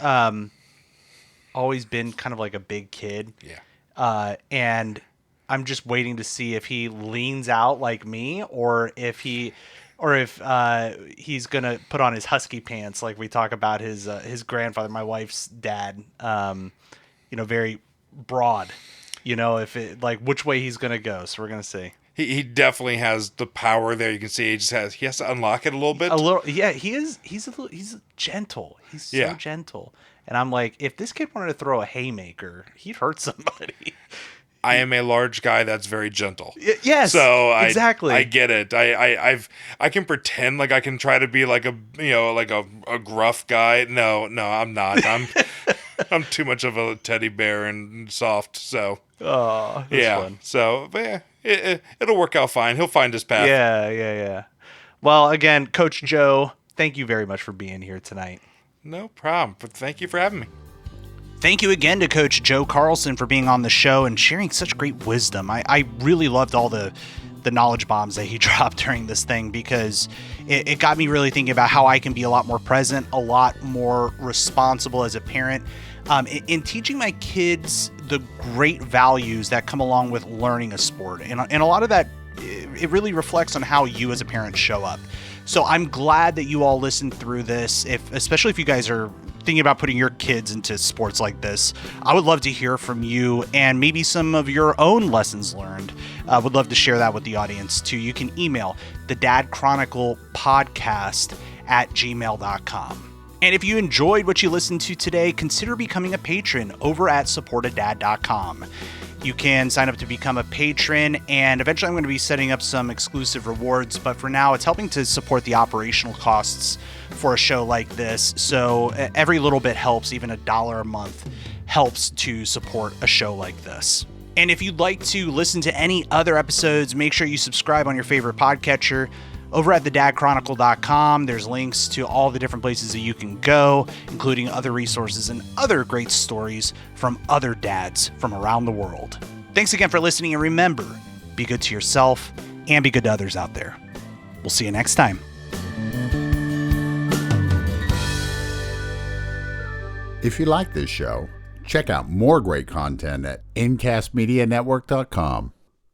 always been kind of like a big kid.
Yeah.
And I'm just waiting to see if he leans out like me, or if he's gonna put on his husky pants like we talk about his grandfather, my wife's dad. Very broad. If it like which way he's gonna go. So we're gonna see.
He definitely has the power there. You can see he has to unlock it a little bit.
Yeah, he is. He's gentle. He's so gentle. And I'm like, if this kid wanted to throw a haymaker, he'd hurt somebody.
I am a large guy that's very gentle.
Yes.
So
exactly.
I get it. I can pretend like I can try to be like a gruff guy. No, I'm not. I'm too much of a teddy bear and soft. So
that's fun.
So, but yeah, it'll work out fine. He'll find his path.
Yeah. Well, again, Coach Joe, thank you very much for being here tonight.
No problem. But thank you for having me.
Thank you again to Coach Joe Karlson for being on the show and sharing such great wisdom. I really loved all the knowledge bombs that he dropped during this thing, because it got me really thinking about how I can be a lot more present, a lot more responsible as a parent, in teaching my kids the great values that come along with learning a sport. And a lot of that, it really reflects on how you as a parent show up. So I'm glad that you all listened through this, especially if you guys are thinking about putting your kids into sports like this. I would love to hear from you and maybe some of your own lessons learned. I would love to share that with the audience too. You can email the Dad Chronicle podcast @gmail.com. And if you enjoyed what you listened to today, consider becoming a patron over at supportadad.com. You can sign up to become a patron, and eventually I'm going to be setting up some exclusive rewards, but for now it's helping to support the operational costs for a show like this. So every little bit helps. Even $1 a month helps to support a show like this. And if you'd like to listen to any other episodes, make sure you subscribe on your favorite podcatcher. Over at thedadchronicle.com, there's links to all the different places that you can go, including other resources and other great stories from other dads from around the world. Thanks again for listening, and remember, be good to yourself and be good to others out there. We'll see you next time.
If you like this show, check out more great content at incastmedianetwork.com.